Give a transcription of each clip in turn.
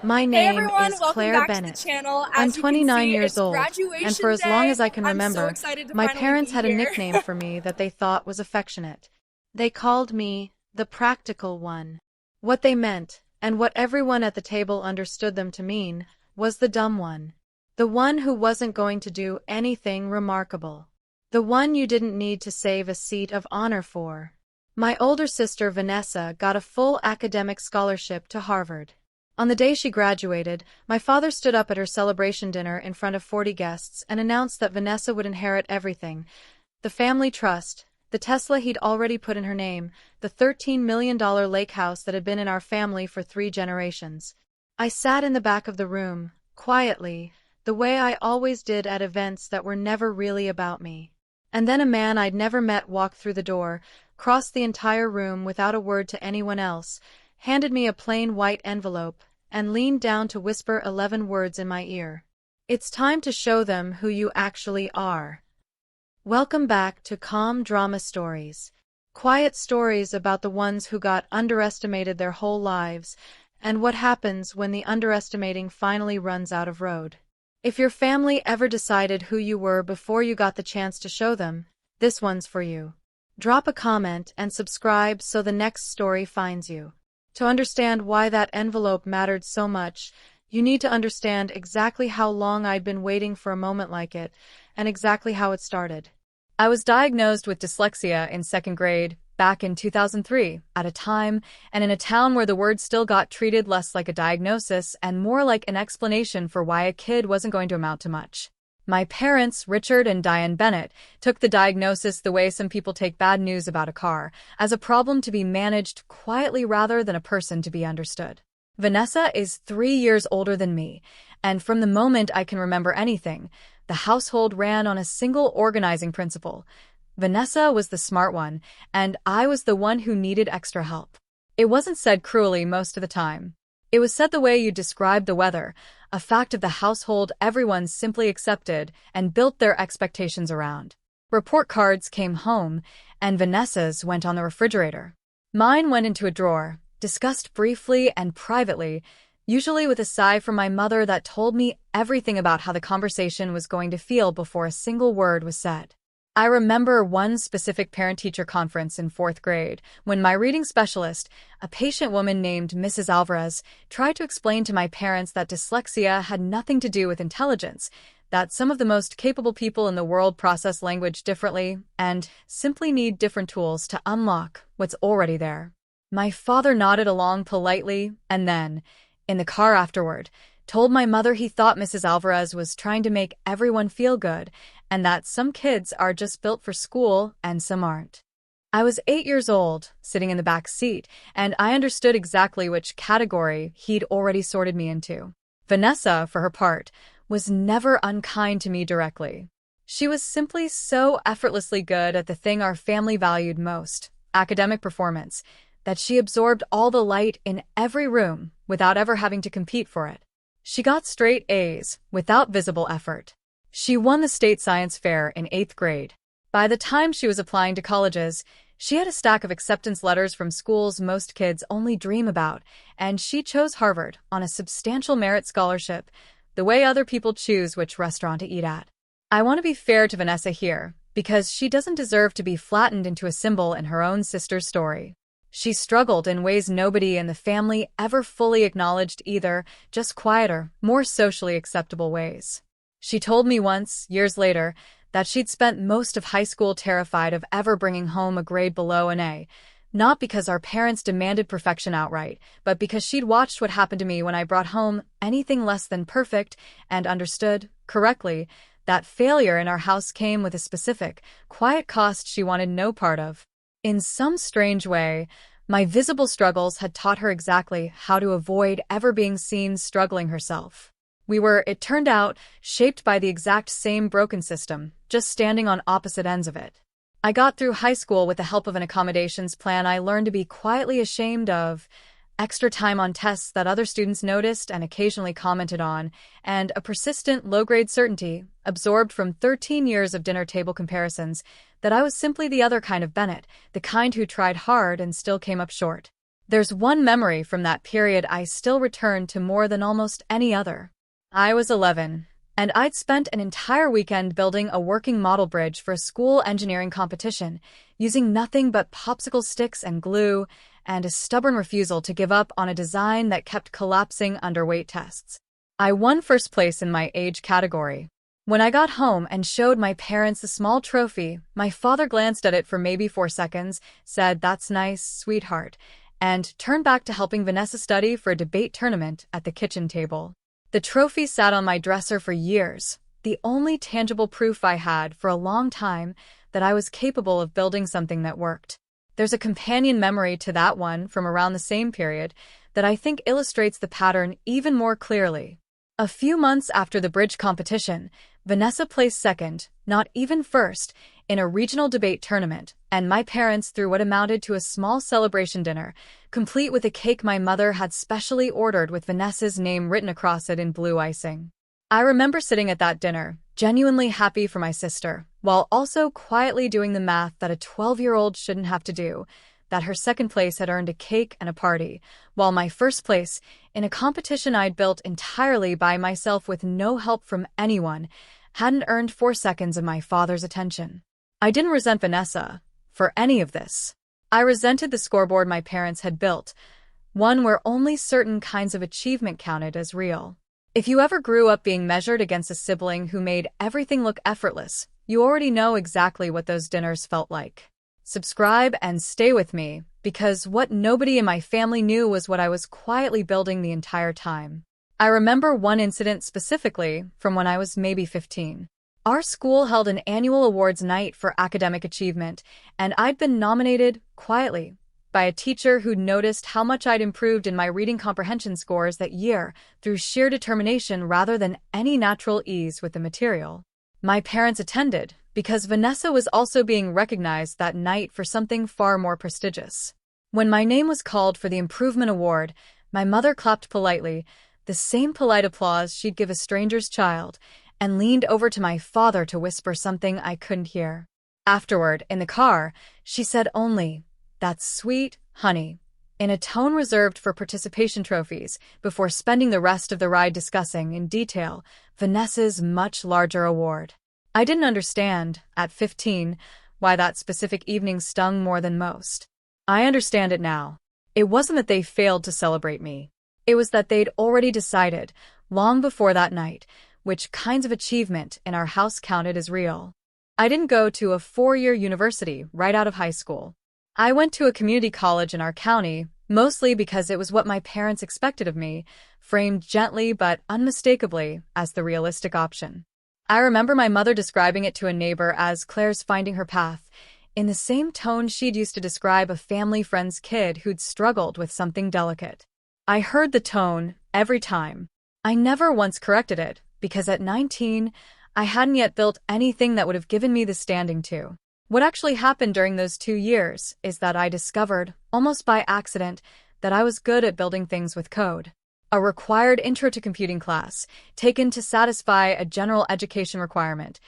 My Hey name everyone, is welcome Claire back to the Bennett. channel. I'm As you can 29 see, years it's old, and for graduation as long day. as I can I'm so remember, excited to my finally parents be had a here. nickname for me that they thought was affectionate. They called me the practical one. What they meant, and what everyone at the table understood them to mean, was the dumb one. The one who wasn't going to do anything remarkable. The one you didn't need to save a seat of honor for. My older sister Vanessa got a full academic scholarship to Harvard. On the day she graduated, my father stood up at her celebration dinner in front of 40 guests and announced that Vanessa would inherit everything: the family trust, the Tesla he'd already put in her name, the $13 million lake house that had been in our family for 3 generations. I sat in the back of the room, quietly, the way I always did at events that were never really about me. And then a man I'd never met walked through the door, crossed the entire room without a word to anyone else, handed me a plain white envelope, and leaned down to whisper 11 words in my ear. It's time to show them who you actually are. Welcome back to Calm Drama Stories. Quiet stories about the ones who got underestimated their whole lives, and what happens when the underestimating finally runs out of road. If your family ever decided who you were before you got the chance to show them, this one's for you. Drop a comment and subscribe so the next story finds you. To understand why that envelope mattered so much, you need to understand exactly how long I'd been waiting for a moment like it, and exactly how it started. I was diagnosed with dyslexia in second grade back in 2003, at a time and in a town where the word still got treated less like a diagnosis and more like an explanation for why a kid wasn't going to amount to much. My parents, Richard and Diane Bennett, took the diagnosis the way some people take bad news about a car, as a problem to be managed quietly rather than a person to be understood. Vanessa is 3 years older than me, and from the moment I can remember anything, the household ran on a single organizing principle. Vanessa was the smart one, and I was the one who needed extra help. It wasn't said cruelly most of the time. It was said the way you described the weather, a fact of the household everyone simply accepted and built their expectations around. Report cards came home, and Vanessa's went on the refrigerator. Mine went into a drawer, discussed briefly and privately, usually with a sigh from my mother that told me everything about how the conversation was going to feel before a single word was said. I remember one specific parent-teacher conference in fourth grade when my reading specialist, a patient woman named Mrs. Alvarez, tried to explain to my parents that dyslexia had nothing to do with intelligence, that some of the most capable people in the world process language differently and simply need different tools to unlock what's already there. My father nodded along politely and then, in the car afterward, told my mother he thought Mrs. Alvarez was trying to make everyone feel good and that some kids are just built for school and some aren't. I was 8 years old, sitting in the back seat, and I understood exactly which category he'd already sorted me into. Vanessa, for her part, was never unkind to me directly. She was simply so effortlessly good at the thing our family valued most, academic performance, that she absorbed all the light in every room without ever having to compete for it. She got straight A's without visible effort. She won the state science fair in 8th grade. By the time she was applying to colleges, she had a stack of acceptance letters from schools most kids only dream about, and she chose Harvard on a substantial merit scholarship, the way other people choose which restaurant to eat at. I want to be fair to Vanessa here, because she doesn't deserve to be flattened into a symbol in her own sister's story. She struggled in ways nobody in the family ever fully acknowledged either, just quieter, more socially acceptable ways. She told me once, years later, that she'd spent most of high school terrified of ever bringing home a grade below an A, not because our parents demanded perfection outright, but because she'd watched what happened to me when I brought home anything less than perfect and understood, correctly, that failure in our house came with a specific, quiet cost she wanted no part of. In some strange way, my visible struggles had taught her exactly how to avoid ever being seen struggling herself. We were, it turned out, shaped by the exact same broken system, just standing on opposite ends of it. I got through high school with the help of an accommodations plan I learned to be quietly ashamed of, extra time on tests that other students noticed and occasionally commented on, and a persistent low-grade certainty, absorbed from 13 years of dinner table comparisons, that I was simply the other kind of Bennett, the kind who tried hard and still came up short. There's one memory from that period I still return to more than almost any other. I was 11, and I'd spent an entire weekend building a working model bridge for a school engineering competition, using nothing but popsicle sticks and glue, and a stubborn refusal to give up on a design that kept collapsing under weight tests. I won first place in my age category. When I got home and showed my parents the small trophy, my father glanced at it for maybe 4 seconds, said, "That's nice, sweetheart," and turned back to helping Vanessa study for a debate tournament at the kitchen table. The trophy sat on my dresser for years, the only tangible proof I had for a long time that I was capable of building something that worked. There's a companion memory to that one from around the same period that I think illustrates the pattern even more clearly. A few months after the bridge competition, Vanessa placed second, not even first, in a regional debate tournament, and my parents threw what amounted to a small celebration dinner, complete with a cake my mother had specially ordered with Vanessa's name written across it in blue icing. I remember sitting at that dinner, genuinely happy for my sister, while also quietly doing the math that a 12-year-old shouldn't have to do, that her second place had earned a cake and a party, while my first place, in a competition I'd built entirely by myself with no help from anyone, hadn't earned 4 seconds of my father's attention. I didn't resent Vanessa for any of this. I resented the scoreboard my parents had built, one where only certain kinds of achievement counted as real. If you ever grew up being measured against a sibling who made everything look effortless, you already know exactly what those dinners felt like. Subscribe and stay with me, because what nobody in my family knew was what I was quietly building the entire time. I remember one incident specifically from when I was maybe 15. Our school held an annual awards night for academic achievement, and I'd been nominated, quietly, by a teacher who'd noticed how much I'd improved in my reading comprehension scores that year through sheer determination rather than any natural ease with the material. My parents attended, because Vanessa was also being recognized that night for something far more prestigious. When my name was called for the Improvement Award, my mother clapped politely, the same polite applause she'd give a stranger's child, and leaned over to my father to whisper something I couldn't hear. Afterward, in the car, she said only, "That's sweet, honey," in a tone reserved for participation trophies, before spending the rest of the ride discussing, in detail, Vanessa's much larger award. I didn't understand, at 15, why that specific evening stung more than most. I understand it now. It wasn't that they failed to celebrate me. It was that they'd already decided, long before that night, which kinds of achievement in our house counted as real. I didn't go to a 4-year university right out of high school. I went to a community college in our county, mostly because it was what my parents expected of me, framed gently but unmistakably as the realistic option. I remember my mother describing it to a neighbor as Claire's finding her path, in the same tone she'd used to describe a family friend's kid who'd struggled with something delicate. I heard the tone every time. I never once corrected it, because at 19, I hadn't yet built anything that would have given me the standing to. What actually happened during those 2 years is that I discovered, almost by accident, that I was good at building things with code. A required intro to computing class, taken to satisfy a general education requirement,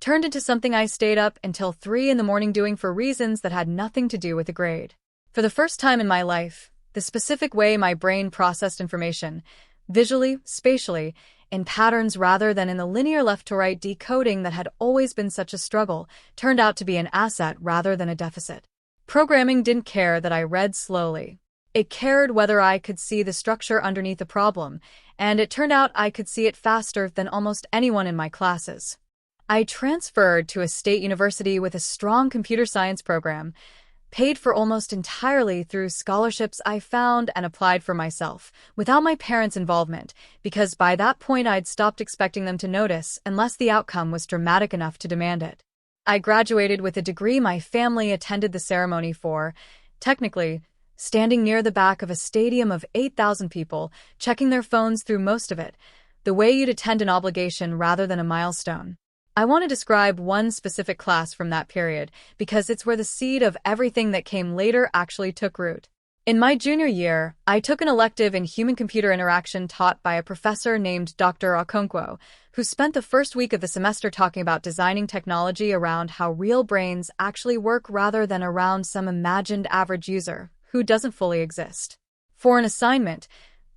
turned into something I stayed up until 3 in the morning doing for reasons that had nothing to do with the grade. For the first time in my life, the specific way my brain processed information, visually, spatially, in patterns rather than in the linear left-to-right decoding that had always been such a struggle, turned out to be an asset rather than a deficit. Programming didn't care that I read slowly. It cared whether I could see the structure underneath the problem, and it turned out I could see it faster than almost anyone in my classes. I transferred to a state university with a strong computer science program, paid for almost entirely through scholarships I found and applied for myself, without my parents' involvement, because by that point I'd stopped expecting them to notice unless the outcome was dramatic enough to demand it. I graduated with a degree my family attended the ceremony for, technically, standing near the back of a stadium of 8,000 people, checking their phones through most of it, the way you'd attend an obligation rather than a milestone. I want to describe one specific class from that period because it's where the seed of everything that came later actually took root. In my junior year, I took an elective in human-computer interaction taught by a professor named Dr. Okonkwo, who spent the first week of the semester talking about designing technology around how real brains actually work rather than around some imagined average user who doesn't fully exist. For an assignment,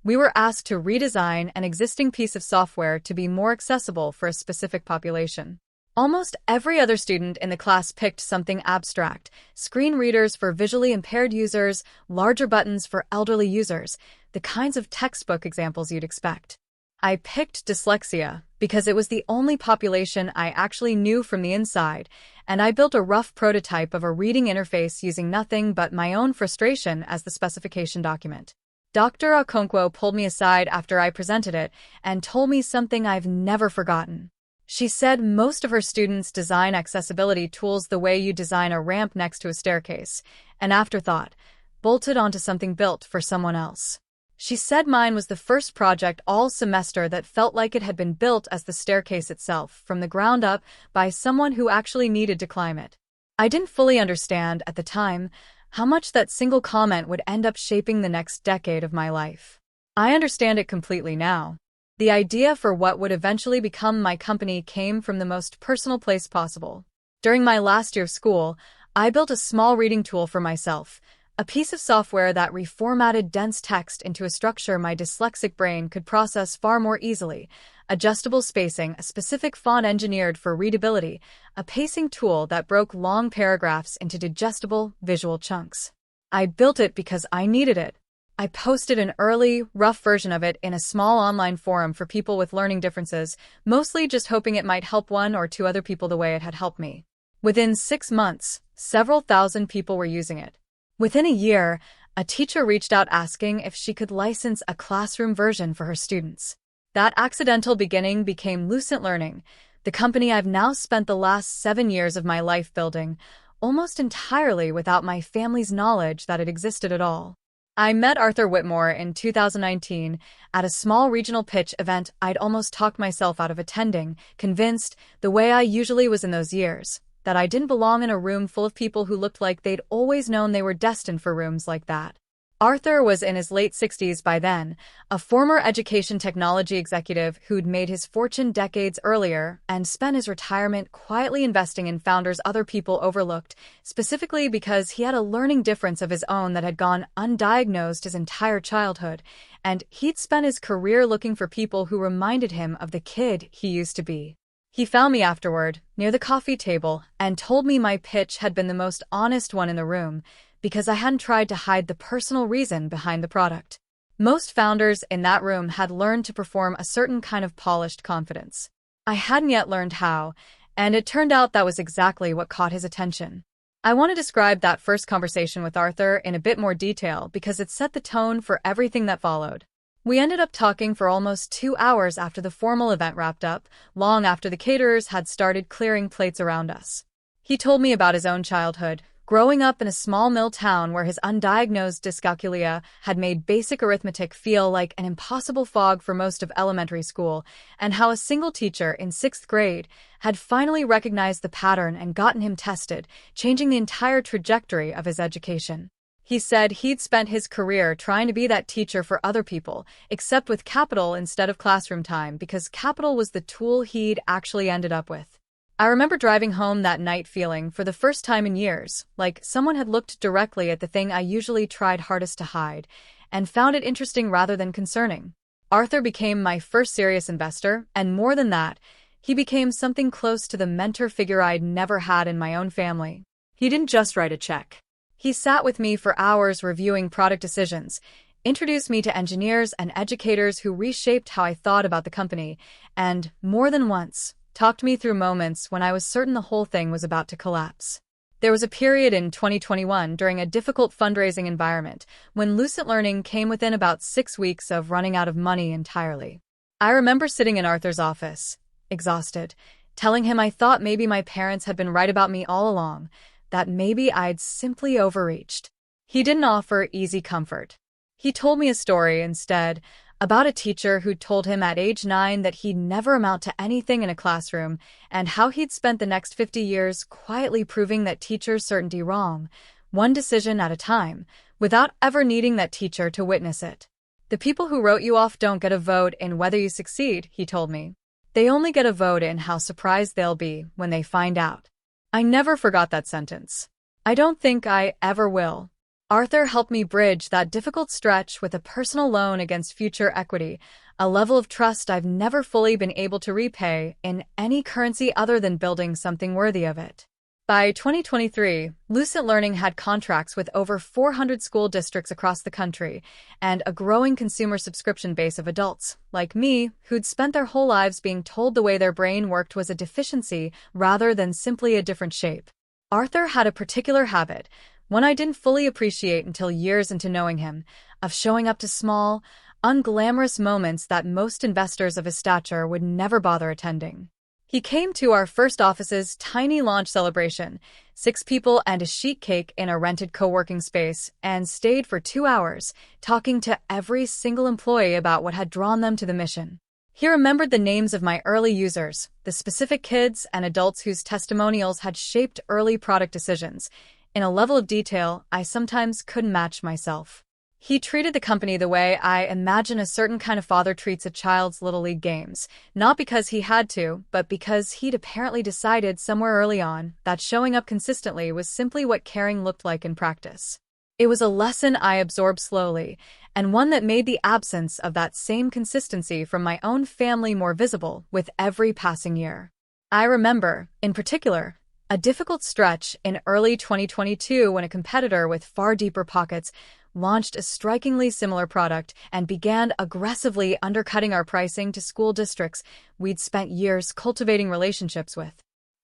we were asked to redesign an existing piece of software to be more accessible for a specific population. Almost every other student in the class picked something abstract: screen readers for visually impaired users, larger buttons for elderly users, the kinds of textbook examples you'd expect. I picked dyslexia because it was the only population I actually knew from the inside, and I built a rough prototype of a reading interface using nothing but my own frustration as the specification document. Dr. Okonkwo pulled me aside after I presented it and told me something I've never forgotten. She said most of her students design accessibility tools the way you design a ramp next to a staircase, an afterthought, bolted onto something built for someone else. She said mine was the first project all semester that felt like it had been built as the staircase itself, from the ground up, by someone who actually needed to climb it. I didn't fully understand, at the time, how much that single comment would end up shaping the next decade of my life. I understand it completely now. The idea for what would eventually become my company came from the most personal place possible. During my last year of school, I built a small reading tool for myself, a piece of software that reformatted dense text into a structure my dyslexic brain could process far more easily, adjustable spacing, a specific font engineered for readability, a pacing tool that broke long paragraphs into digestible, visual chunks. I built it because I needed it. I posted an early, rough version of it in a small online forum for people with learning differences, mostly just hoping it might help one or two other people the way it had helped me. Within 6 months, several thousand people were using it. Within a year, a teacher reached out asking if she could license a classroom version for her students. That accidental beginning became Lucent Learning, the company I've now spent the last 7 years of my life building, almost entirely without my family's knowledge that it existed at all. I met Arthur Whitmore in 2019 at a small regional pitch event I'd almost talked myself out of attending, convinced, the way I usually was in those years, that I didn't belong in a room full of people who looked like they'd always known they were destined for rooms like that. Arthur was in his late 60s by then, a former education technology executive who'd made his fortune decades earlier and spent his retirement quietly investing in founders other people overlooked, specifically because he had a learning difference of his own that had gone undiagnosed his entire childhood, and he'd spent his career looking for people who reminded him of the kid he used to be. He found me afterward, near the coffee table, and told me my pitch had been the most honest one in the room, because I hadn't tried to hide the personal reason behind the product. Most founders in that room had learned to perform a certain kind of polished confidence. I hadn't yet learned how, and it turned out that was exactly what caught his attention. I want to describe that first conversation with Arthur in a bit more detail because it set the tone for everything that followed. We ended up talking for almost 2 hours after the formal event wrapped up, long after the caterers had started clearing plates around us. He told me about his own childhood, growing up in a small mill town where his undiagnosed dyscalculia had made basic arithmetic feel like an impossible fog for most of elementary school, and how a single teacher in 6th grade had finally recognized the pattern and gotten him tested, changing the entire trajectory of his education. He said he'd spent his career trying to be that teacher for other people, except with capital instead of classroom time, because capital was the tool he'd actually ended up with. I remember driving home that night feeling, for the first time in years, like someone had looked directly at the thing I usually tried hardest to hide, and found it interesting rather than concerning. Arthur became my first serious investor, and more than that, he became something close to the mentor figure I'd never had in my own family. He didn't just write a check. He sat with me for hours reviewing product decisions, introduced me to engineers and educators who reshaped how I thought about the company, and, more than once, talked me through moments when I was certain the whole thing was about to collapse. There was a period in 2021 during a difficult fundraising environment when Lucent Learning came within about 6 weeks of running out of money entirely. I remember sitting in Arthur's office, exhausted, telling him I thought maybe my parents had been right about me all along, that maybe I'd simply overreached. He didn't offer easy comfort. He told me a story instead, about a teacher who'd told him at age 9 that he'd never amount to anything in a classroom, and how he'd spent the next 50 years quietly proving that teacher's certainty wrong, one decision at a time, without ever needing that teacher to witness it. The people who wrote you off don't get a vote in whether you succeed, he told me. They only get a vote in how surprised they'll be when they find out. I never forgot that sentence. I don't think I ever will. Arthur helped me bridge that difficult stretch with a personal loan against future equity, a level of trust I've never fully been able to repay in any currency other than building something worthy of it. By 2023, Lucent Learning had contracts with over 400 school districts across the country and a growing consumer subscription base of adults, like me, who'd spent their whole lives being told the way their brain worked was a deficiency rather than simply a different shape. Arthur had a particular habit, one I didn't fully appreciate until years into knowing him, of showing up to small, unglamorous moments that most investors of his stature would never bother attending. He came to our first office's tiny launch celebration, 6 people and a sheet cake in a rented co-working space, and stayed for 2 hours, talking to every single employee about what had drawn them to the mission. He remembered the names of my early users, the specific kids and adults whose testimonials had shaped early product decisions, in a level of detail I sometimes couldn't match myself. He treated the company the way I imagine a certain kind of father treats a child's Little League games, not because he had to, but because he'd apparently decided somewhere early on that showing up consistently was simply what caring looked like in practice. It was a lesson I absorbed slowly, and one that made the absence of that same consistency from my own family more visible with every passing year. I remember, in particular, a difficult stretch in early 2022 when a competitor with far deeper pockets launched a strikingly similar product and began aggressively undercutting our pricing to school districts we'd spent years cultivating relationships with.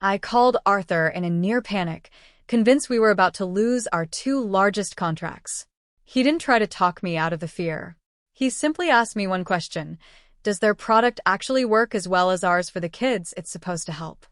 I called Arthur in a near panic, convinced we were about to lose our 2 largest contracts. He didn't try to talk me out of the fear. He simply asked me one question: does their product actually work as well as ours for the kids it's supposed to help?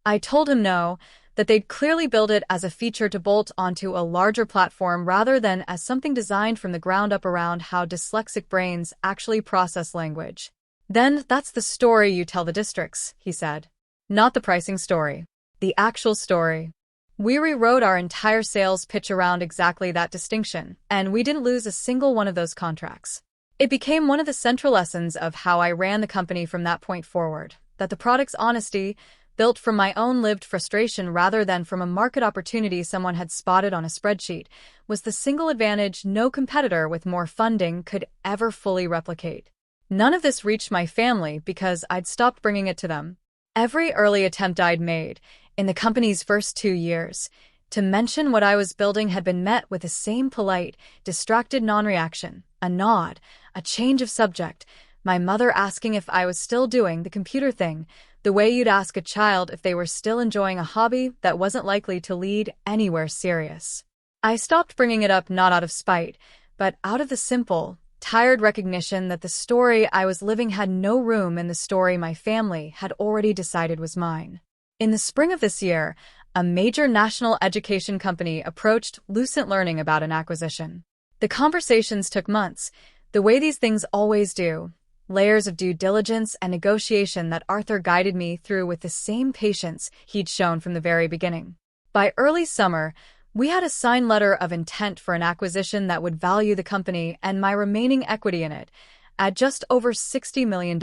I told him no, that they'd clearly build it as a feature to bolt onto a larger platform rather than as something designed from the ground up around how dyslexic brains actually process language. Then that's the story you tell the districts, he said. Not the pricing story. The actual story. We rewrote our entire sales pitch around exactly that distinction, and we didn't lose a single one of those contracts. It became one of the central lessons of how I ran the company from that point forward, that the product's honesty, built from my own lived frustration rather than from a market opportunity someone had spotted on a spreadsheet, was the single advantage no competitor with more funding could ever fully replicate. None of this reached my family because I'd stopped bringing it to them. Every early attempt I'd made, in the company's first 2 years, to mention what I was building had been met with the same polite, distracted non-reaction, a nod, a change of subject, my mother asking if I was still doing the computer thing, the way you'd ask a child if they were still enjoying a hobby that wasn't likely to lead anywhere serious. I stopped bringing it up not out of spite, but out of the simple, tired recognition that the story I was living had no room in the story my family had already decided was mine. In the spring of this year, a major national education company approached Lucent Learning about an acquisition. The conversations took months, the way these things always do. Layers of due diligence and negotiation that Arthur guided me through with the same patience he'd shown from the very beginning. By early summer, we had a signed letter of intent for an acquisition that would value the company and my remaining equity in it at just over $60 million.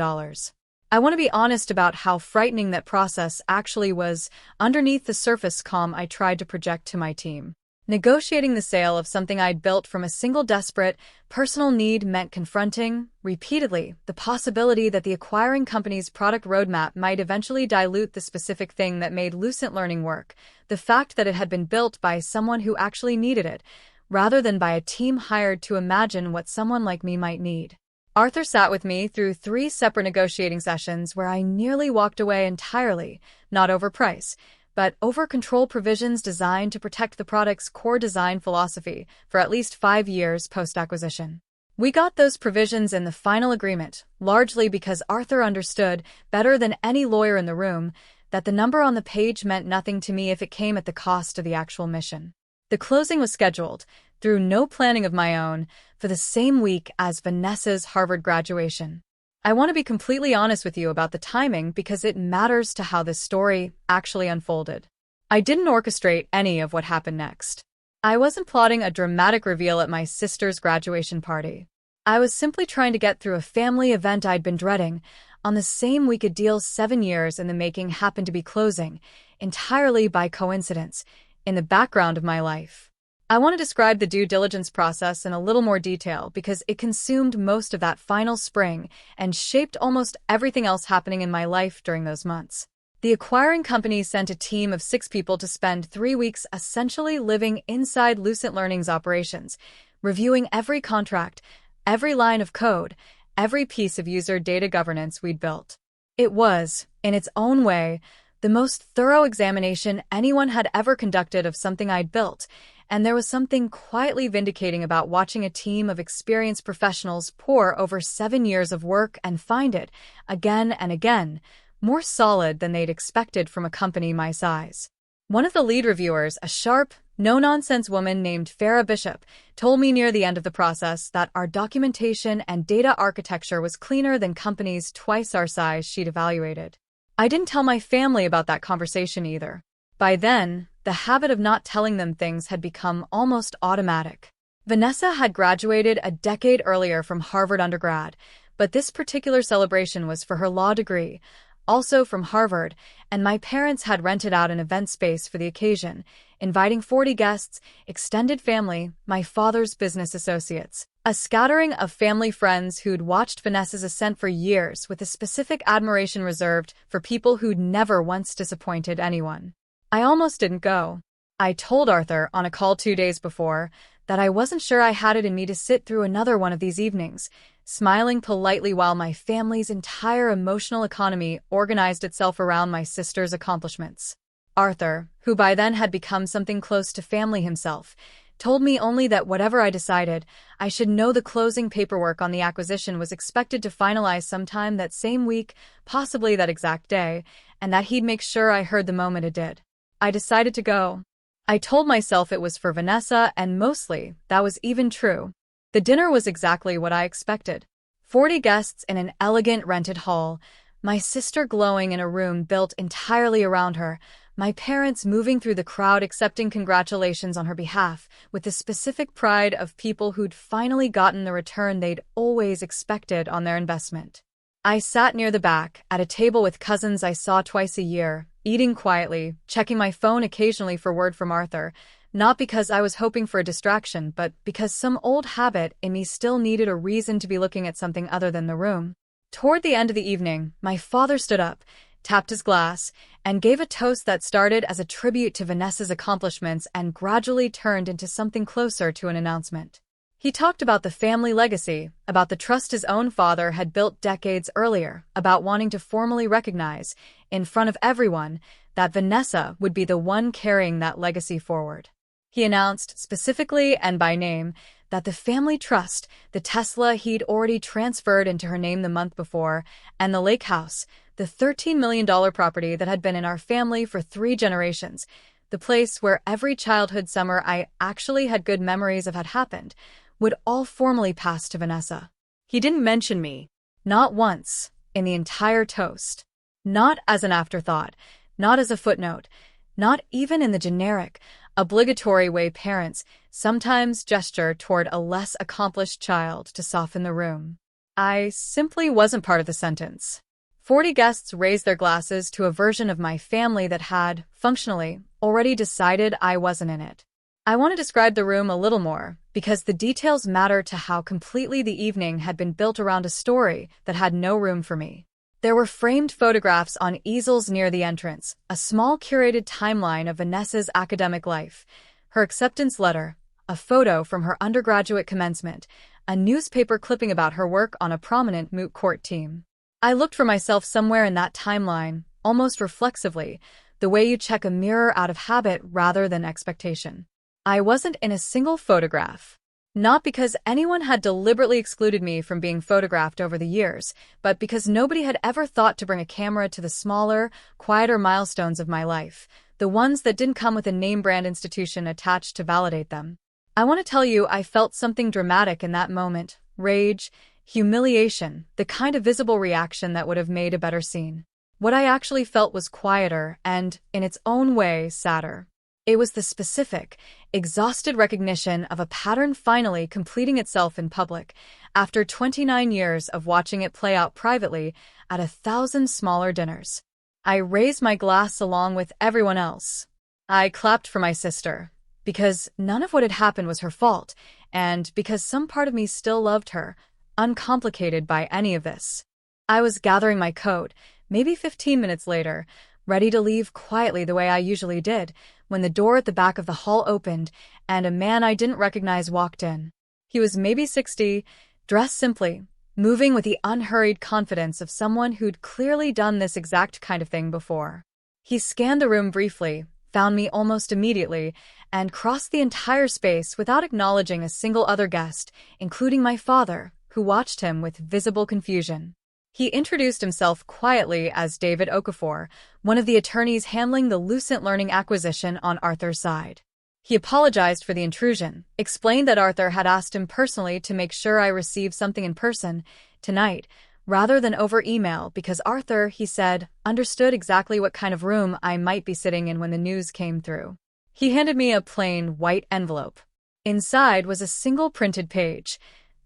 I want to be honest about how frightening that process actually was underneath the surface calm I tried to project to my team. Negotiating the sale of something I'd built from a single desperate, personal need meant confronting, repeatedly, the possibility that the acquiring company's product roadmap might eventually dilute the specific thing that made Lucent Learning work, the fact that it had been built by someone who actually needed it, rather than by a team hired to imagine what someone like me might need. Arthur sat with me through 3 separate negotiating sessions where I nearly walked away entirely, not over price, but over control provisions designed to protect the product's core design philosophy for at least 5 years post-acquisition. We got those provisions in the final agreement, largely because Arthur understood, better than any lawyer in the room, that the number on the page meant nothing to me if it came at the cost of the actual mission. The closing was scheduled, through no planning of my own, for the same week as Vanessa's Harvard graduation. I want to be completely honest with you about the timing because it matters to how this story actually unfolded. I didn't orchestrate any of what happened next. I wasn't plotting a dramatic reveal at my sister's graduation party. I was simply trying to get through a family event I'd been dreading, on the same week a deal 7 years in the making happened to be closing, entirely by coincidence, in the background of my life. I want to describe the due diligence process in a little more detail because it consumed most of that final spring and shaped almost everything else happening in my life during those months. The acquiring company sent a team of 6 people to spend 3 weeks essentially living inside Lucent Learning's operations, reviewing every contract, every line of code, every piece of user data governance we'd built. It was, in its own way, the most thorough examination anyone had ever conducted of something I'd built, and there was something quietly vindicating about watching a team of experienced professionals pour over 7 years of work and find it, again and again, more solid than they'd expected from a company my size. One of the lead reviewers, a sharp, no-nonsense woman named Farah Bishop, told me near the end of the process that our documentation and data architecture was cleaner than companies twice our size she'd evaluated. I didn't tell my family about that conversation either. By then, the habit of not telling them things had become almost automatic. Vanessa had graduated a decade earlier from Harvard undergrad, but this particular celebration was for her law degree, also from Harvard, and my parents had rented out an event space for the occasion, inviting 40 guests, extended family, my father's business associates, a scattering of family friends who'd watched Vanessa's ascent for years with a specific admiration reserved for people who'd never once disappointed anyone. I almost didn't go. I told Arthur on a call 2 days before that I wasn't sure I had it in me to sit through another one of these evenings, smiling politely while my family's entire emotional economy organized itself around my sister's accomplishments. Arthur, who by then had become something close to family himself, told me only that whatever I decided, I should know the closing paperwork on the acquisition was expected to finalize sometime that same week, possibly that exact day, and that he'd make sure I heard the moment it did. I decided to go. I told myself it was for Vanessa, and mostly, that was even true. The dinner was exactly what I expected. 40 guests in an elegant rented hall, my sister glowing in a room built entirely around her, my parents moving through the crowd accepting congratulations on her behalf with the specific pride of people who'd finally gotten the return they'd always expected on their investment. I sat near the back, at a table with cousins I saw twice a year, eating quietly, checking my phone occasionally for word from Arthur, not because I was hoping for a distraction, but because some old habit in me still needed a reason to be looking at something other than the room. Toward the end of the evening, my father stood up, tapped his glass, and gave a toast that started as a tribute to Vanessa's accomplishments and gradually turned into something closer to an announcement. He talked about the family legacy, about the trust his own father had built decades earlier, about wanting to formally recognize, in front of everyone, that Vanessa would be the one carrying that legacy forward. He announced, specifically and by name, that the family trust, the Tesla he'd already transferred into her name the month before, and the lake house, the $13 million property that had been in our family for 3 generations, the place where every childhood summer I actually had good memories of had happened, would all formally pass to Vanessa. He didn't mention me, not once, in the entire toast. Not as an afterthought, not as a footnote, not even in the generic, obligatory way parents sometimes gesture toward a less accomplished child to soften the room. I simply wasn't part of the sentence. 40 guests raised their glasses to a version of my family that had, functionally, already decided I wasn't in it. I want to describe the room a little more, because the details matter to how completely the evening had been built around a story that had no room for me. There were framed photographs on easels near the entrance, a small curated timeline of Vanessa's academic life, her acceptance letter, a photo from her undergraduate commencement, a newspaper clipping about her work on a prominent moot court team. I looked for myself somewhere in that timeline, almost reflexively, the way you check a mirror out of habit rather than expectation. I wasn't in a single photograph. Not because anyone had deliberately excluded me from being photographed over the years, but because nobody had ever thought to bring a camera to the smaller, quieter milestones of my life, the ones that didn't come with a name-brand institution attached to validate them. I want to tell you I felt something dramatic in that moment, rage, humiliation, the kind of visible reaction that would have made a better scene. What I actually felt was quieter and, in its own way, sadder. It was the specific, exhausted recognition of a pattern finally completing itself in public, after 29 years of watching it play out privately at 1,000 smaller dinners. I raised my glass along with everyone else. I clapped for my sister, because none of what had happened was her fault, and because some part of me still loved her, uncomplicated by any of this. I was gathering my coat, maybe 15 minutes later, ready to leave quietly the way I usually did, when the door at the back of the hall opened and a man I didn't recognize walked in. He was maybe 60, dressed simply, moving with the unhurried confidence of someone who'd clearly done this exact kind of thing before. He scanned the room briefly, found me almost immediately, and crossed the entire space without acknowledging a single other guest, including my father, who watched him with visible confusion. He introduced himself quietly as David Okafor, one of the attorneys handling the Lucent Learning acquisition on Arthur's side. He apologized for the intrusion, explained that Arthur had asked him personally to make sure I received something in person, tonight, rather than over email because Arthur, he said, understood exactly what kind of room I might be sitting in when the news came through. He handed me a plain, white envelope. Inside was a single printed page,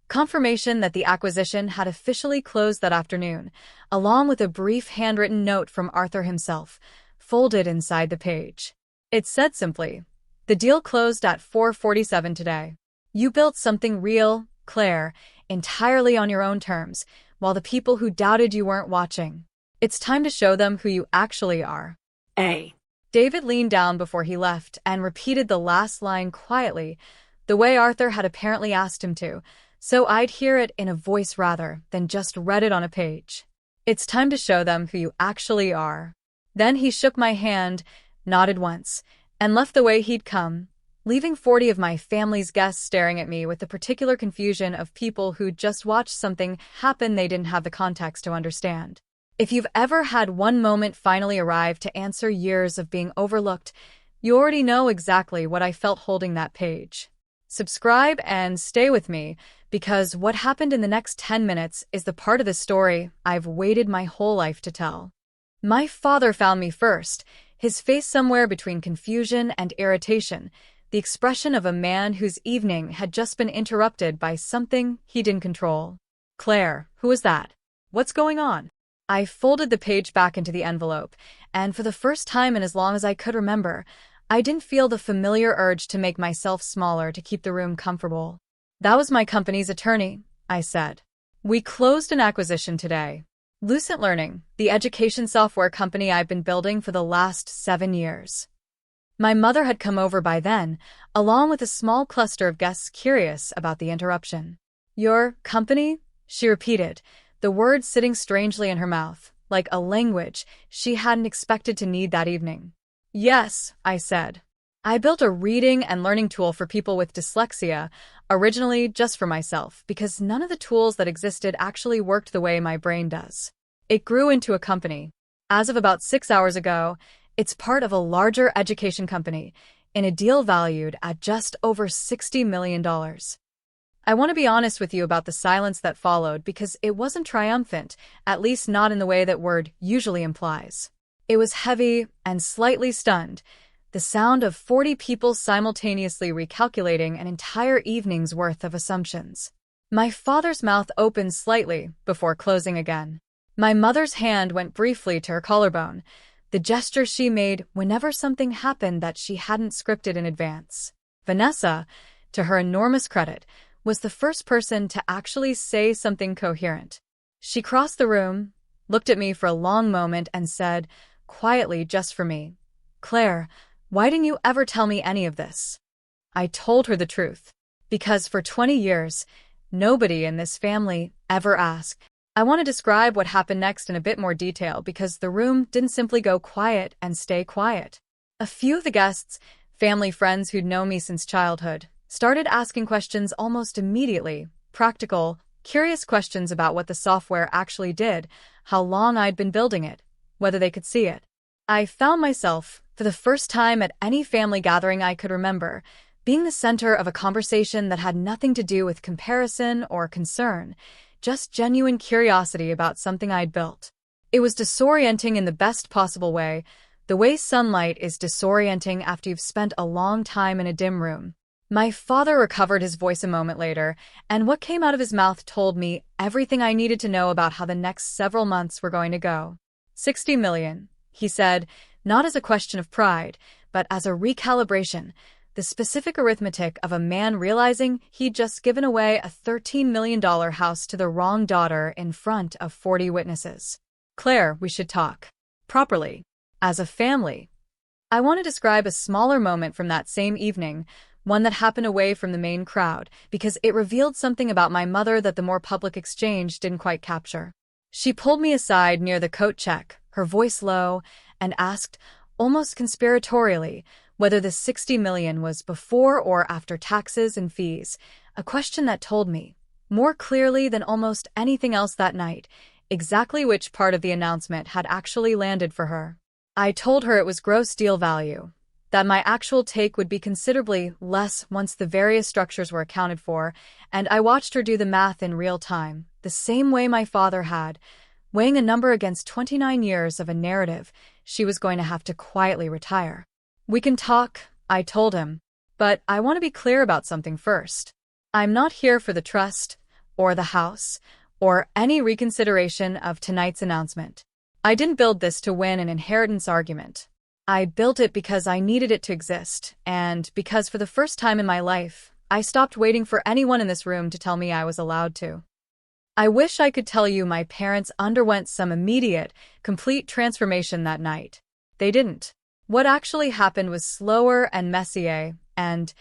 confirmation that the acquisition had officially closed that afternoon, along with a brief handwritten note from Arthur himself, folded inside the page. It said simply, "The deal closed at 4:47 today. You built something real, Claire, entirely on your own terms, while the people who doubted you weren't watching. It's time to show them who you actually are." David leaned down before he left and repeated the last line quietly, the way Arthur had apparently asked him to, so I'd hear it in a voice rather than just read it on a page. "It's time to show them who you actually are." Then he shook my hand, nodded once, and left the way he'd come, leaving 40 of my family's guests staring at me with the particular confusion of people who'd just watched something happen they didn't have the context to understand. If you've ever had one moment finally arrive to answer years of being overlooked, you already know exactly what I felt holding that page. Subscribe and stay with me, because what happened in the next 10 minutes is the part of the story I've waited my whole life to tell. My father found me first, his face somewhere between confusion and irritation, the expression of a man whose evening had just been interrupted by something he didn't control. "Claire, who is that? What's going on?" I folded the page back into the envelope, and for the first time in as long as I could remember, I didn't feel the familiar urge to make myself smaller to keep the room comfortable. "That was my company's attorney," I said. "We closed an acquisition today. Lucent Learning, the education software company I've been building for the last 7 years." My mother had come over by then, along with a small cluster of guests curious about the interruption. "Your company?" she repeated, the words sitting strangely in her mouth, like a language she hadn't expected to need that evening. "Yes," I said. "I built a reading and learning tool for people with dyslexia, originally just for myself, because none of the tools that existed actually worked the way my brain does. It grew into a company. As of about 6 hours ago, it's part of a larger education company, in a deal valued at just over $60 million. I want to be honest with you about the silence that followed because it wasn't triumphant, at least not in the way that word usually implies. It was heavy and slightly stunned, the sound of 40 people simultaneously recalculating an entire evening's worth of assumptions. My father's mouth opened slightly before closing again. My mother's hand went briefly to her collarbone, the gesture she made whenever something happened that she hadn't scripted in advance. Vanessa, to her enormous credit, was the first person to actually say something coherent. She crossed the room, looked at me for a long moment and said, quietly just for me, "Claire, why didn't you ever tell me any of this?" I told her the truth. Because for 20 years, nobody in this family ever asked. I want to describe what happened next in a bit more detail because the room didn't simply go quiet and stay quiet. A few of the guests, family friends who'd known me since childhood, started asking questions almost immediately, practical, curious questions about what the software actually did, how long I'd been building it, whether they could see it. I found myself, for the first time at any family gathering I could remember, being the center of a conversation that had nothing to do with comparison or concern, just genuine curiosity about something I'd built. It was disorienting in the best possible way, the way sunlight is disorienting after you've spent a long time in a dim room. My father recovered his voice a moment later, and what came out of his mouth told me everything I needed to know about how the next several months were going to go. 60 million, he said, not as a question of pride, but as a recalibration. The The specific arithmetic of a man realizing he'd just given away a $13 million house to the wrong daughter in front of 40 witnesses. Claire, we should talk. Properly. As a family. I want to describe a smaller moment from that same evening, one that happened away from the main crowd, because it revealed something about my mother that the more public exchange didn't quite capture. She pulled me aside near the coat check, her voice low, and asked, almost conspiratorially, whether the 60 million was before or after taxes and fees, a question that told me, more clearly than almost anything else that night, exactly which part of the announcement had actually landed for her. I told her it was gross deal value, that my actual take would be considerably less once the various structures were accounted for, and I watched her do the math in real time, the same way my father had, weighing a number against 29 years of a narrative she was going to have to quietly retire. We can talk, I told him, but I want to be clear about something first. I'm not here for the trust, or the house, or any reconsideration of tonight's announcement. I didn't build this to win an inheritance argument. I built it because I needed it to exist, and because for the first time in my life, I stopped waiting for anyone in this room to tell me I was allowed to. I wish I could tell you my parents underwent some immediate, complete transformation that night. They didn't. What actually happened was slower and messier, and,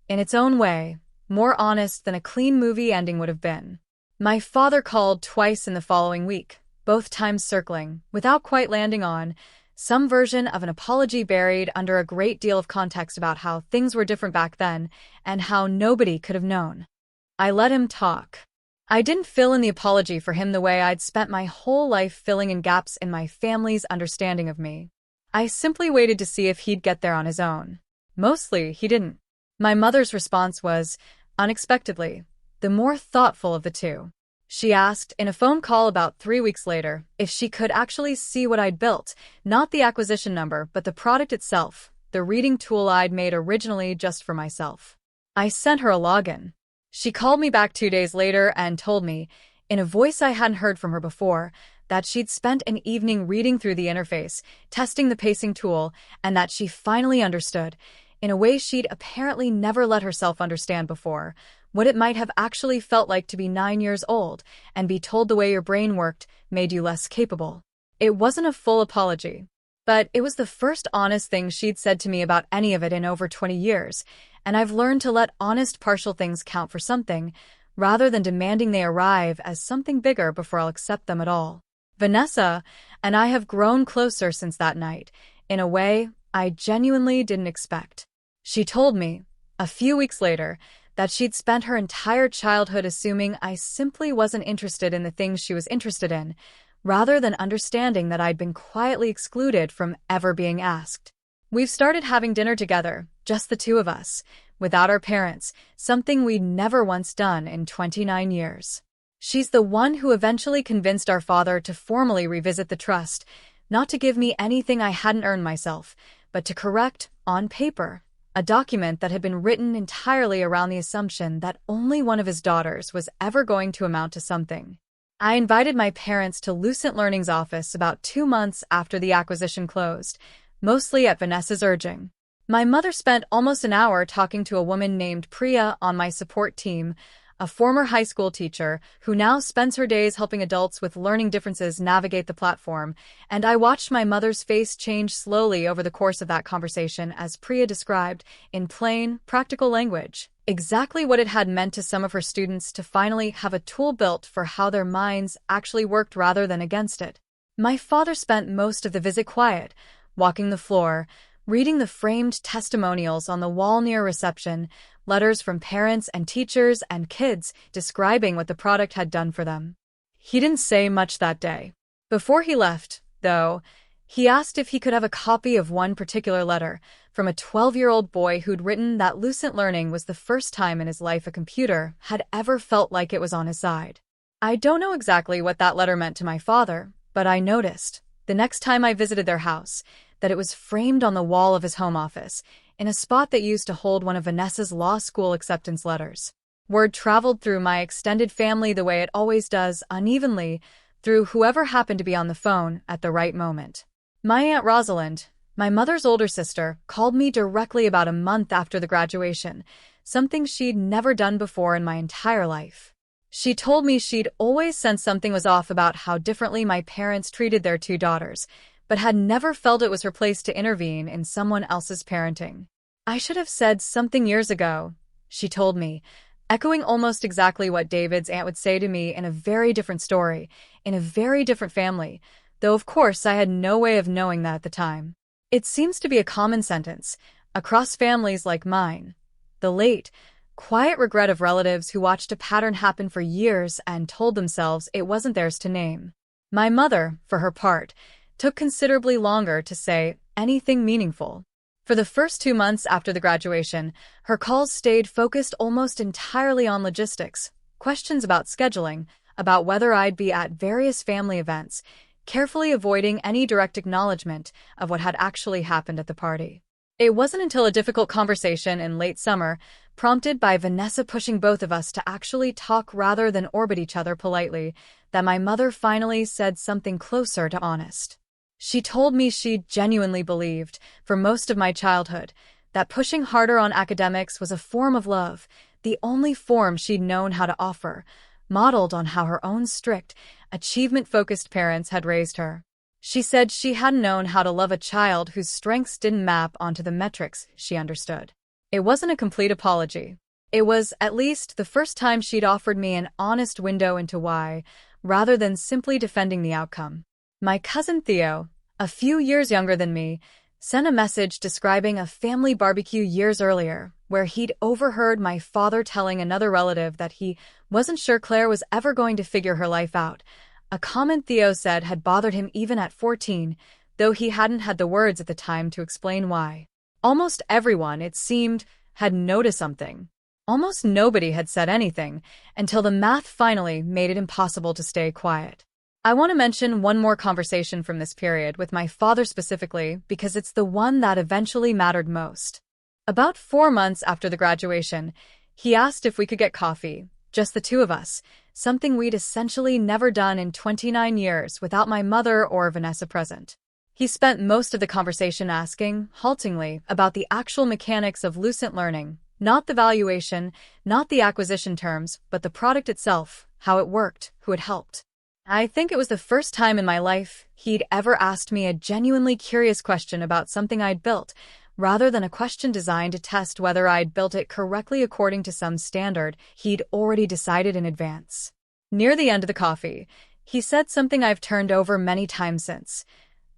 in its own way, more honest than a clean movie ending would have been. My father called twice in the following week, both times circling, without quite landing on, some version of an apology buried under a great deal of context about how things were different back then and how nobody could have known. I let him talk. I didn't fill in the apology for him the way I'd spent my whole life filling in gaps in my family's understanding of me. I simply waited to see if he'd get there on his own. Mostly, he didn't. My mother's response was, unexpectedly, the more thoughtful of the two. She asked, in a phone call about 3 weeks later, if she could actually see what I'd built, not the acquisition number, but the product itself, the reading tool I'd made originally just for myself. I sent her a login. She called me back 2 days later and told me, in a voice I hadn't heard from her before, that she'd spent an evening reading through the interface, testing the pacing tool, and that she finally understood, in a way she'd apparently never let herself understand before, what it might have actually felt like to be 9 years old and be told the way your brain worked made you less capable. It wasn't a full apology, but it was the first honest thing she'd said to me about any of it in over 20 years, and I've learned to let honest partial things count for something, rather than demanding they arrive as something bigger before I'll accept them at all. Vanessa and I have grown closer since that night, in a way I genuinely didn't expect. She told me, a few weeks later, that she'd spent her entire childhood assuming I simply wasn't interested in the things she was interested in, rather than understanding that I'd been quietly excluded from ever being asked. We've started having dinner together, just the two of us, without our parents, something we'd never once done in 29 years. She's the one who eventually convinced our father to formally revisit the trust, not to give me anything I hadn't earned myself, but to correct, on paper, a document that had been written entirely around the assumption that only one of his daughters was ever going to amount to something. I invited my parents to Lucent Learning's office about 2 months after the acquisition closed, mostly at Vanessa's urging. My mother spent almost an hour talking to a woman named Priya on my support team, a former high school teacher who now spends her days helping adults with learning differences navigate the platform, and I watched my mother's face change slowly over the course of that conversation as Priya described, in plain, practical language, exactly what it had meant to some of her students to finally have a tool built for how their minds actually worked rather than against it. My father spent most of the visit quiet, walking the floor, reading the framed testimonials on the wall near reception, letters from parents and teachers and kids describing what the product had done for them. He didn't say much that day. Before he left, though, he asked if he could have a copy of one particular letter from a 12-year-old boy who'd written that Lucent Learning was the first time in his life a computer had ever felt like it was on his side. I don't know exactly what that letter meant to my father, but I noticed, the next time I visited their house, that it was framed on the wall of his home office, in a spot that used to hold one of Vanessa's law school acceptance letters. Word traveled through my extended family the way it always does, unevenly, through whoever happened to be on the phone at the right moment. My Aunt Rosalind, My mother's older sister called me directly about a month after the graduation, something she'd never done before in my entire life. She told me she'd always sensed something was off about how differently my parents treated their two daughters, but had never felt it was her place to intervene in someone else's parenting. I should have said something years ago, she told me, echoing almost exactly what David's aunt would say to me in a very different story, in a very different family, though of course I had no way of knowing that at the time. It seems to be a common sentence, across families like mine. The late, quiet regret of relatives who watched a pattern happen for years and told themselves it wasn't theirs to name. My mother, for her part, took considerably longer to say anything meaningful. For the first 2 months after the graduation, her calls stayed focused almost entirely on logistics, questions about scheduling, about whether I'd be at various family events, carefully avoiding any direct acknowledgement of what had actually happened at the party. It wasn't until a difficult conversation in late summer, prompted by Vanessa pushing both of us to actually talk rather than orbit each other politely, that my mother finally said something closer to honest. She told me she genuinely believed, for most of my childhood, that pushing harder on academics was a form of love, the only form she'd known how to offer, modeled on how her own strict, achievement-focused parents had raised her. She said she hadn't known how to love a child whose strengths didn't map onto the metrics she understood. It wasn't a complete apology. It was, at least, the first time she'd offered me an honest window into why, rather than simply defending the outcome. My cousin Theo, a few years younger than me, sent a message describing a family barbecue years earlier, where he'd overheard my father telling another relative that he wasn't sure Claire was ever going to figure her life out, a comment Theo said had bothered him even at 14, though he hadn't had the words at the time to explain why. Almost everyone, it seemed, had noticed something. Almost nobody had said anything, until the math finally made it impossible to stay quiet. I want to mention one more conversation from this period, with my father specifically, because it's the one that eventually mattered most. About 4 months after the graduation, he asked if we could get coffee, just the two of us, something we'd essentially never done in 29 years without my mother or Vanessa present. He spent most of the conversation asking, haltingly, about the actual mechanics of lucent learning, not the valuation, not the acquisition terms, but the product itself, how it worked, who it helped. I think it was the first time in my life he'd ever asked me a genuinely curious question about something I'd built, rather than a question designed to test whether I'd built it correctly according to some standard he'd already decided in advance. Near the end of the coffee, he said something I've turned over many times since.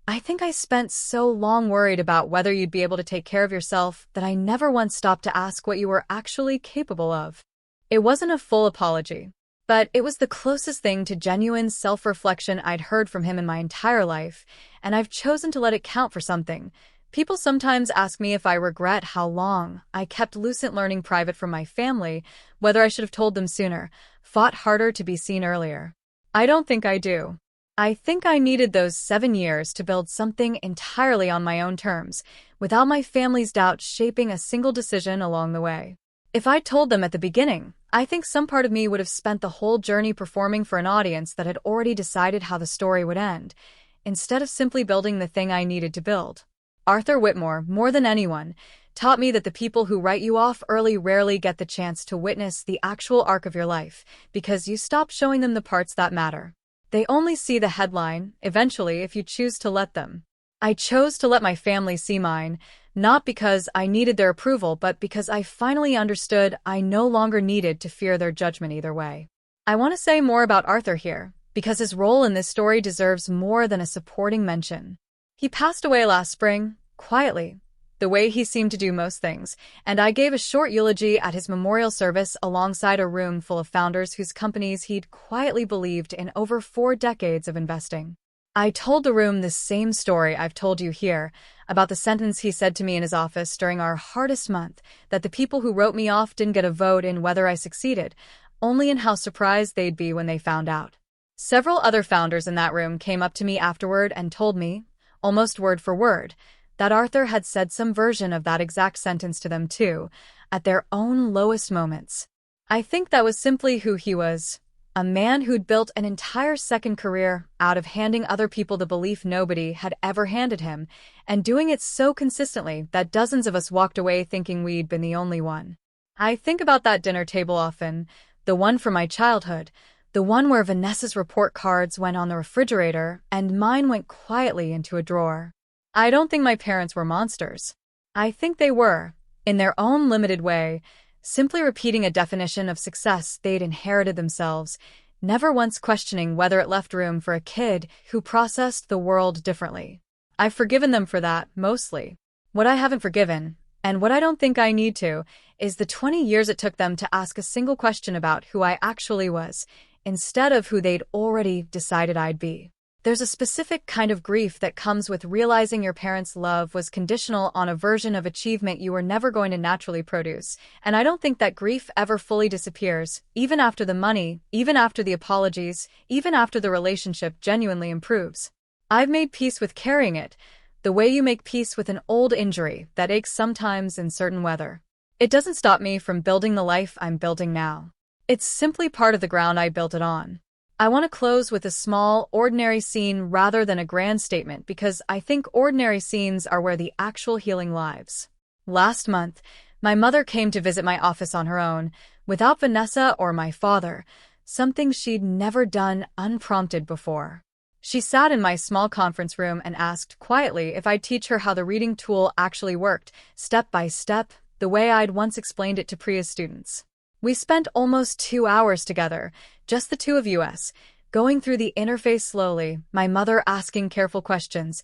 I think I spent so long worried about whether you'd be able to take care of yourself that I never once stopped to ask what you were actually capable of. It wasn't a full apology, but it was the closest thing to genuine self-reflection I'd heard from him in my entire life, and I've chosen to let it count for something. People sometimes ask me if I regret how long I kept lucent learning private from my family, whether I should have told them sooner, fought harder to be seen earlier. I don't think I do. I think I needed those 7 years to build something entirely on my own terms, without my family's doubts shaping a single decision along the way. If I'd told them at the beginning, I think some part of me would have spent the whole journey performing for an audience that had already decided how the story would end, instead of simply building the thing I needed to build. Arthur Whitmore, more than anyone, taught me that the people who write you off early rarely get the chance to witness the actual arc of your life, because you stop showing them the parts that matter. They only see the headline, eventually, if you choose to let them. I chose to let my family see mine, not because I needed their approval, but because I finally understood I no longer needed to fear their judgment either way. I want to say more about Arthur here, because his role in this story deserves more than a supporting mention. He passed away last spring, quietly, the way he seemed to do most things, and I gave a short eulogy at his memorial service alongside a room full of founders whose companies he'd quietly believed in over 4 decades of investing. I told the room the same story I've told you here, about the sentence he said to me in his office during our hardest month, that the people who wrote me off didn't get a vote in whether I succeeded, only in how surprised they'd be when they found out. Several other founders in that room came up to me afterward and told me, almost word for word, that Arthur had said some version of that exact sentence to them too, at their own lowest moments. I think that was simply who he was, a man who'd built an entire second career out of handing other people the belief nobody had ever handed him, and doing it so consistently that dozens of us walked away thinking we'd been the only one. I think about that dinner table often, the one from my childhood, the one where Vanessa's report cards went on the refrigerator and mine went quietly into a drawer. I don't think my parents were monsters. I think they were, in their own limited way, simply repeating a definition of success they'd inherited themselves, never once questioning whether it left room for a kid who processed the world differently. I've forgiven them for that, mostly. What I haven't forgiven, and what I don't think I need to, is the 20 years it took them to ask a single question about who I actually was, instead of who they'd already decided I'd be. There's a specific kind of grief that comes with realizing your parents' love was conditional on a version of achievement you were never going to naturally produce, and I don't think that grief ever fully disappears, even after the money, even after the apologies, even after the relationship genuinely improves. I've made peace with carrying it, the way you make peace with an old injury that aches sometimes in certain weather. It doesn't stop me from building the life I'm building now. It's simply part of the ground I built it on. I want to close with a small, ordinary scene rather than a grand statement because I think ordinary scenes are where the actual healing lives. Last month, my mother came to visit my office on her own, without Vanessa or my father, something she'd never done unprompted before. She sat in my small conference room and asked quietly if I'd teach her how the reading tool actually worked, step by step, the way I'd once explained it to Priya's students. We spent almost 2 hours together, just the two of us, going through the interface slowly, my mother asking careful questions,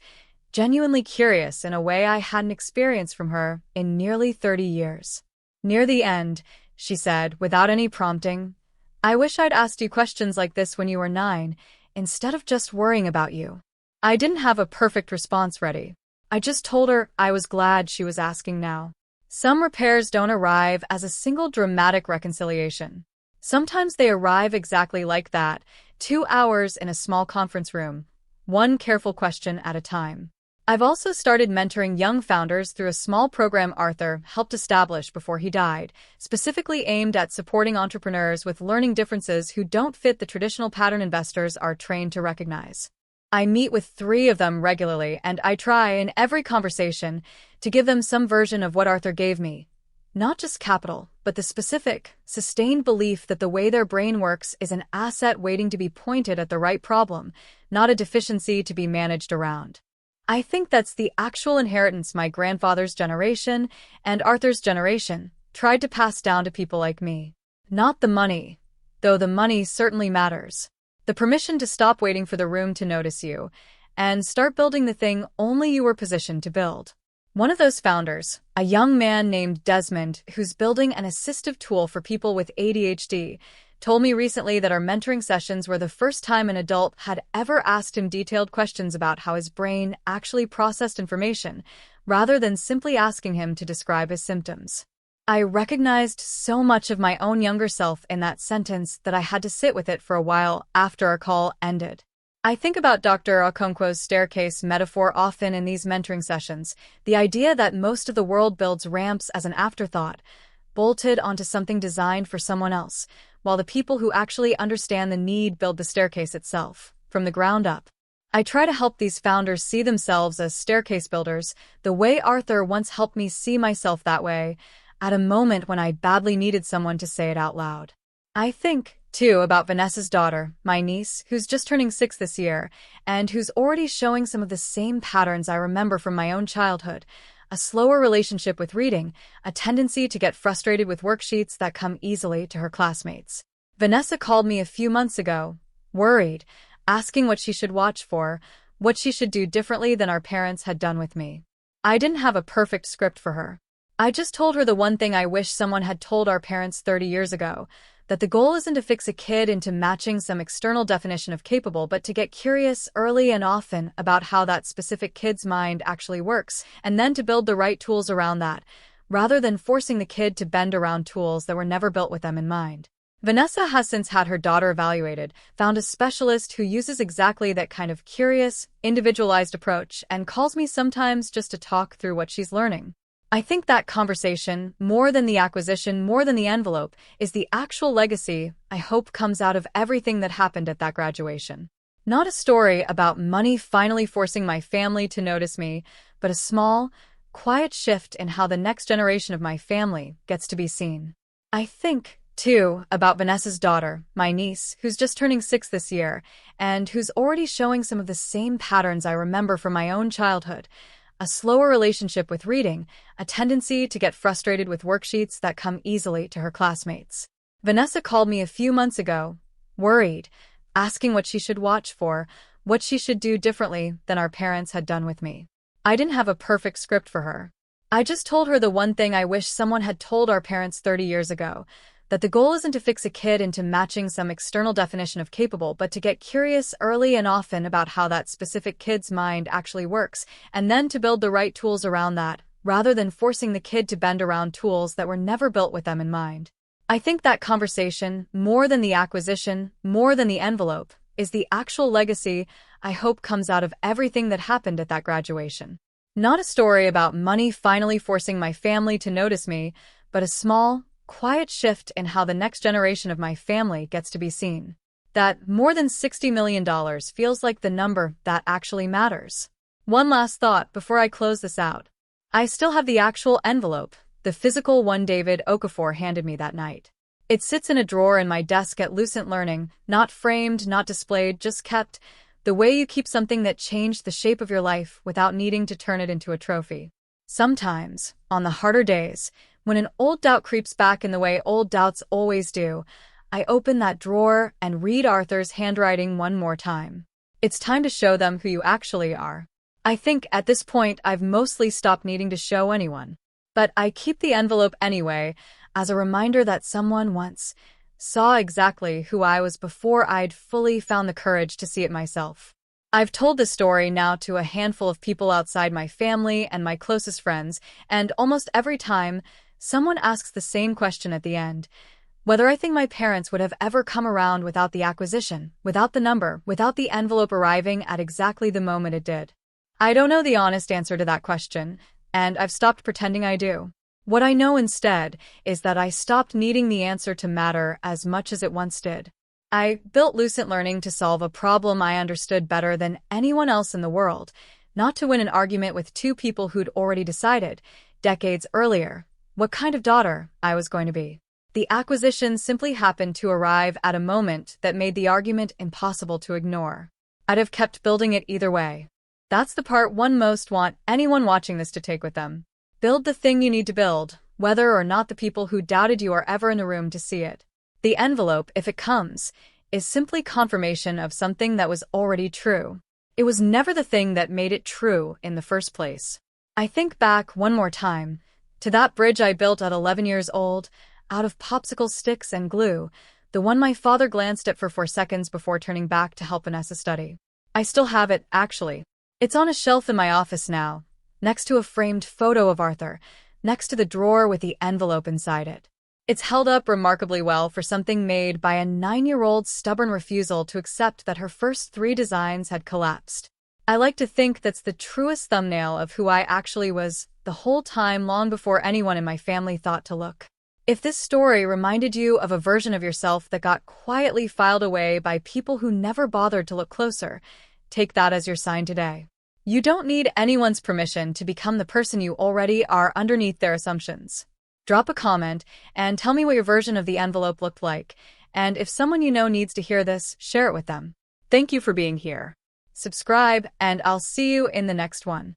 genuinely curious in a way I hadn't experienced from her in nearly 30 years. Near the end, she said, without any prompting, "I wish I'd asked you questions like this when you were 9, instead of just worrying about you." I didn't have a perfect response ready. I just told her I was glad she was asking now. Some repairs don't arrive as a single dramatic reconciliation. Sometimes they arrive exactly like that, 2 hours in a small conference room, one careful question at a time. I've also started mentoring young founders through a small program Arthur helped establish before he died, specifically aimed at supporting entrepreneurs with learning differences who don't fit the traditional pattern investors are trained to recognize. I meet with 3 of them regularly, and I try, in every conversation, to give them some version of what Arthur gave me. Not just capital, but the specific, sustained belief that the way their brain works is an asset waiting to be pointed at the right problem, not a deficiency to be managed around. I think that's the actual inheritance my grandfather's generation and Arthur's generation tried to pass down to people like me. Not the money, though the money certainly matters. The permission to stop waiting for the room to notice you, and start building the thing only you were positioned to build. One of those founders, a young man named Desmond, who's building an assistive tool for people with ADHD, told me recently that our mentoring sessions were the first time an adult had ever asked him detailed questions about how his brain actually processed information, rather than simply asking him to describe his symptoms. I recognized so much of my own younger self in that sentence that I had to sit with it for a while after our call ended. I think about Dr. Okonkwo's staircase metaphor often in these mentoring sessions, the idea that most of the world builds ramps as an afterthought, bolted onto something designed for someone else, while the people who actually understand the need build the staircase itself, from the ground up. I try to help these founders see themselves as staircase builders, the way Arthur once helped me see myself that way, at a moment when I badly needed someone to say it out loud. I think, too, about Vanessa's daughter, my niece, who's just turning 6 this year, and who's already showing some of the same patterns I remember from my own childhood. A slower relationship with reading, a tendency to get frustrated with worksheets that come easily to her classmates. Vanessa called me a few months ago, worried, asking what she should watch for, what she should do differently than our parents had done with me. I didn't have a perfect script for her. I just told her the one thing I wish someone had told our parents 30 years ago, that the goal isn't to fix a kid into matching some external definition of capable, but to get curious early and often about how that specific kid's mind actually works, and then to build the right tools around that, rather than forcing the kid to bend around tools that were never built with them in mind. Vanessa has since had her daughter evaluated, found a specialist who uses exactly that kind of curious, individualized approach, and calls me sometimes just to talk through what she's learning. I think that conversation, more than the acquisition, more than the envelope, is the actual legacy I hope comes out of everything that happened at that graduation. Not a story about money finally forcing my family to notice me, but a small, quiet shift in how the next generation of my family gets to be seen. I think, too, about Vanessa's daughter, my niece, who's just turning 6 this year, and who's already showing some of the same patterns I remember from my own childhood. A slower relationship with reading, a tendency to get frustrated with worksheets that come easily to her classmates. Vanessa called me a few months ago, worried, asking what she should watch for, what she should do differently than our parents had done with me. I didn't have a perfect script for her. I just told her the one thing I wish someone had told our parents 30 years ago, that the goal isn't to fix a kid into matching some external definition of capable, but to get curious early and often about how that specific kid's mind actually works, and then to build the right tools around that, rather than forcing the kid to bend around tools that were never built with them in mind. I think that conversation, more than the acquisition, more than the envelope, is the actual legacy I hope comes out of everything that happened at that graduation. Not a story about money finally forcing my family to notice me, but a small, quiet shift in how the next generation of my family gets to be seen. That more than $60 million feels like the number that actually matters. One last thought before I close this out. I still have the actual envelope, the physical one David Okafor handed me that night. It sits in a drawer in my desk at Lucent Learning, not framed, not displayed, just kept, the way you keep something that changed the shape of your life without needing to turn it into a trophy. Sometimes, on the harder days, when an old doubt creeps back in the way old doubts always do, I open that drawer and read Arthur's handwriting one more time. It's time to show them who you actually are. I think at this point I've mostly stopped needing to show anyone. But I keep the envelope anyway, as a reminder that someone once saw exactly who I was before I'd fully found the courage to see it myself. I've told this story now to a handful of people outside my family and my closest friends, and almost every time, someone asks the same question at the end, whether I think my parents would have ever come around without the acquisition, without the number, without the envelope arriving at exactly the moment it did. I don't know the honest answer to that question, and I've stopped pretending I do. What I know instead is that I stopped needing the answer to matter as much as it once did. I built Lucent Learning to solve a problem I understood better than anyone else in the world, not to win an argument with two people who'd already decided, decades earlier, what kind of daughter I was going to be. The acquisition simply happened to arrive at a moment that made the argument impossible to ignore. I'd have kept building it either way. That's the part one most want anyone watching this to take with them. Build the thing you need to build, whether or not the people who doubted you are ever in the room to see it. The envelope, if it comes, is simply confirmation of something that was already true. It was never the thing that made it true in the first place. I think back one more time to that bridge I built at 11 years old, out of popsicle sticks and glue, the one my father glanced at for 4 seconds before turning back to help Vanessa study. I still have it, actually. It's on a shelf in my office now, next to a framed photo of Arthur, next to the drawer with the envelope inside it. It's held up remarkably well for something made by a 9-year-old's stubborn refusal to accept that her first 3 designs had collapsed. I like to think that's the truest thumbnail of who I actually was the whole time, long before anyone in my family thought to look. If this story reminded you of a version of yourself that got quietly filed away by people who never bothered to look closer, take that as your sign today. You don't need anyone's permission to become the person you already are underneath their assumptions. Drop a comment and tell me what your version of the envelope looked like, and if someone you know needs to hear this, share it with them. Thank you for being here. Subscribe, and I'll see you in the next one.